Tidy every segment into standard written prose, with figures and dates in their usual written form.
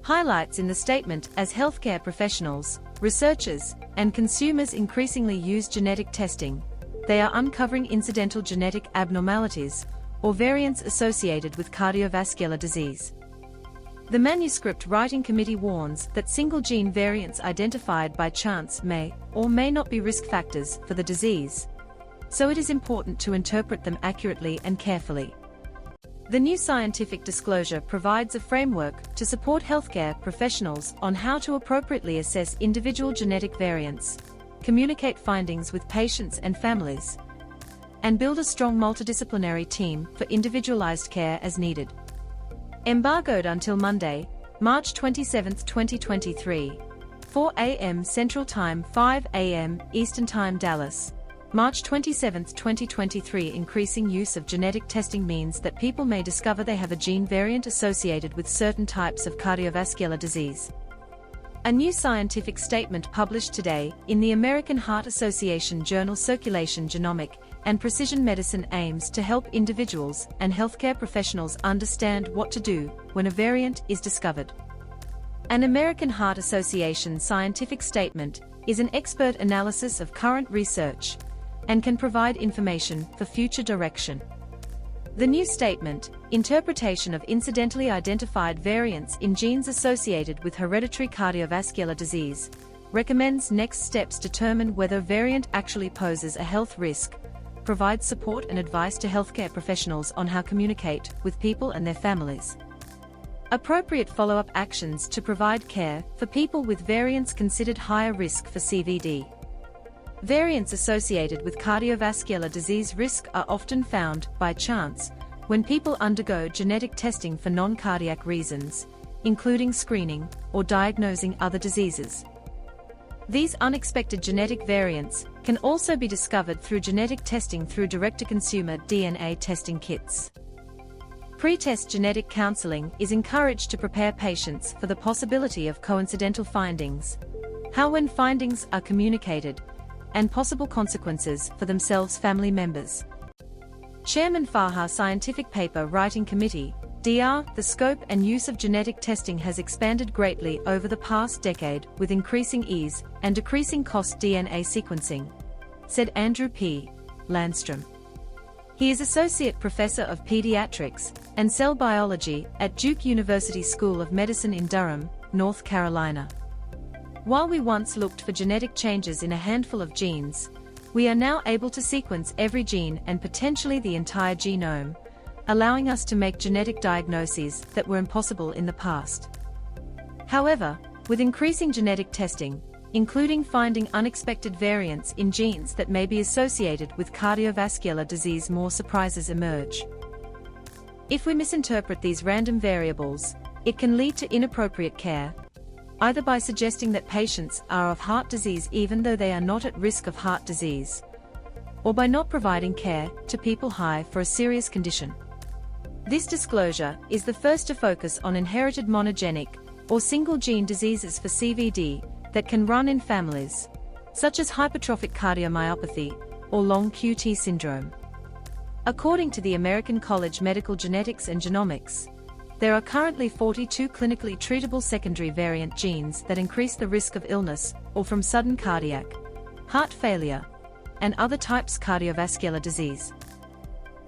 highlights in the statement as healthcare professionals, researchers, and consumers increasingly use genetic testing, they are uncovering incidental genetic abnormalities, or variants associated with cardiovascular disease. The manuscript writing committee warns that single gene variants identified by chance may or may not be risk factors for the disease, so it is important to interpret them accurately and carefully. The new scientific disclosure provides a framework to support healthcare professionals on how to appropriately assess individual genetic variants, communicate findings with patients and families, and build a strong multidisciplinary team for individualized care as needed. Embargoed until Monday, March 27, 2023, 4 a.m. Central Time, 5 a.m. Eastern Time, Dallas. March 27, 2023. Increasing use of genetic testing means that people may discover they have a gene variant associated with certain types of cardiovascular disease. A new scientific statement published today in the American Heart Association journal Circulation Genomic and Precision Medicine aims to help individuals and healthcare professionals understand what to do when a variant is discovered. An American Heart Association scientific statement is an expert analysis of current research and can provide information for future direction. The new statement, Interpretation of Incidentally Identified Variants in Genes Associated with Hereditary Cardiovascular Disease, recommends next steps determine whether a variant actually poses a health risk, provides support and advice to healthcare professionals on how to communicate with people and their families. Appropriate follow-up actions to provide care for people with variants considered higher risk for CVD. Variants associated with cardiovascular disease risk are often found by chance when people undergo genetic testing for non-cardiac reasons, including screening or diagnosing other diseases. These unexpected genetic variants can also be discovered through genetic testing through direct-to-consumer DNA testing kits. Pretest genetic counseling is encouraged to prepare patients for the possibility of coincidental findings, how when findings are communicated, and possible consequences for themselves family members. Chairman FAHA Scientific Paper Writing Committee, Dr. The scope and use of genetic testing has expanded greatly over the past decade with increasing ease and decreasing cost DNA sequencing, said Andrew P. Landstrom. He is Associate Professor of Pediatrics and Cell Biology at Duke University School of Medicine in Durham, North Carolina. While we once looked for genetic changes in a handful of genes, we are now able to sequence every gene and potentially the entire genome, allowing us to make genetic diagnoses that were impossible in the past. However, with increasing genetic testing, including finding unexpected variants in genes that may be associated with cardiovascular disease, more surprises emerge. If we misinterpret these random variables, it can lead to inappropriate care, either by suggesting that patients are of heart disease even though they are not at risk of heart disease, or by not providing care to people high for a serious condition. This disclosure is the first to focus on inherited monogenic or single-gene diseases for CVD that can run in families, such as hypertrophic cardiomyopathy or long QT syndrome. According to the American College Medical Genetics and Genomics, there are currently 42 clinically treatable secondary variant genes that increase the risk of illness or from sudden cardiac, heart failure, and other types cardiovascular disease.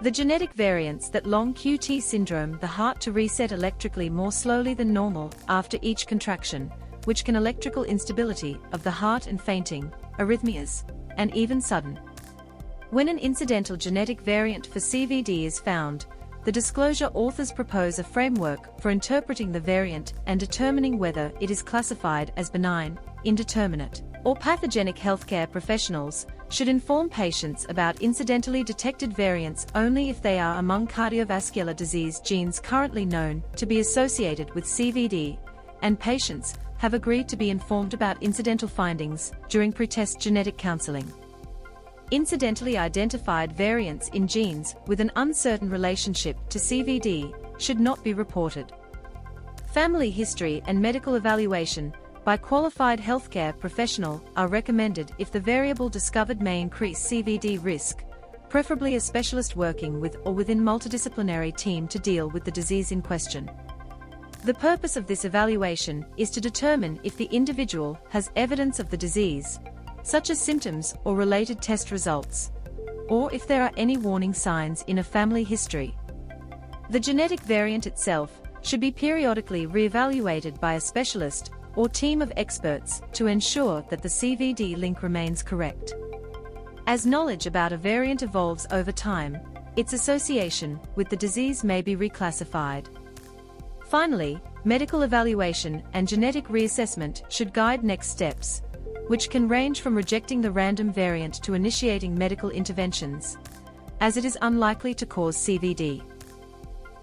The genetic variants that long QT syndrome the heart to reset electrically more slowly than normal after each contraction, which can electrical instability of the heart and fainting, arrhythmias, and even sudden. When an incidental genetic variant for CVD is found, the disclosure authors propose a framework for interpreting the variant and determining whether it is classified as benign, indeterminate, or pathogenic. Healthcare professionals should inform patients about incidentally detected variants only if they are among cardiovascular disease genes currently known to be associated with CVD, and patients have agreed to be informed about incidental findings during pretest genetic counseling. Incidentally identified variants in genes with an uncertain relationship to CVD should not be reported. Family history and medical evaluation by qualified healthcare professional are recommended if the variable discovered may increase CVD risk, preferably a specialist working with or within multidisciplinary team to deal with the disease in question. The purpose of this evaluation is to determine if the individual has evidence of the disease, such as symptoms or related test results, or if there are any warning signs in a family history. The genetic variant itself should be periodically re-evaluated by a specialist or team of experts to ensure that the CVD link remains correct. As knowledge about a variant evolves over time, its association with the disease may be reclassified. Finally, medical evaluation and genetic reassessment should guide next steps, which can range from rejecting the random variant to initiating medical interventions, as it is unlikely to cause CVD.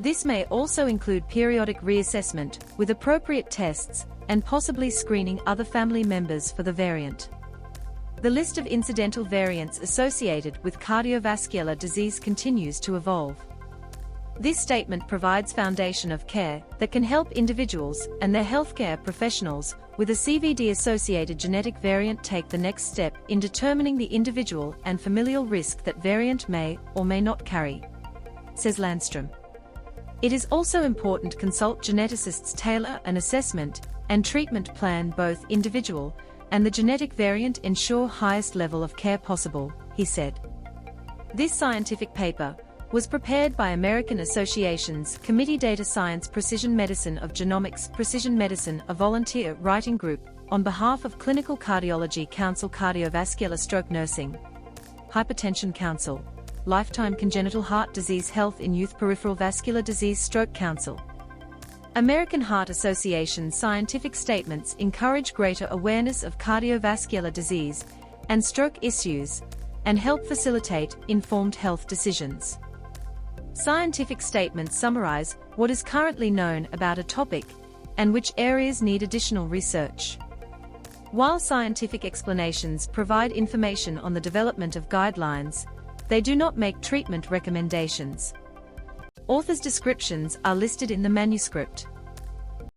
This may also include periodic reassessment with appropriate tests and possibly screening other family members for the variant. The list of incidental variants associated with cardiovascular disease continues to evolve. This statement provides foundation of care that can help individuals and their healthcare professionals with a CVD-associated genetic variant take the next step in determining the individual and familial risk that variant may or may not carry, says Landstrom. It is also important to consult geneticists tailor an assessment and treatment plan both individual and the genetic variant ensure highest level of care possible, he said. This scientific paper was prepared by American Association's Committee Data Science Precision Medicine of Genomics Precision Medicine, a volunteer writing group, on behalf of Clinical Cardiology Council, Cardiovascular Stroke Nursing, Hypertension Council, Lifetime Congenital Heart Disease, Health in Youth, Peripheral Vascular Disease, Stroke Council. American Heart Association's scientific statements encourage greater awareness of cardiovascular disease and stroke issues and help facilitate informed health decisions. Scientific statements summarize what is currently known about a topic and which areas need additional research. While scientific explanations provide information on the development of guidelines, they do not make treatment recommendations. Authors' descriptions are listed in the manuscript.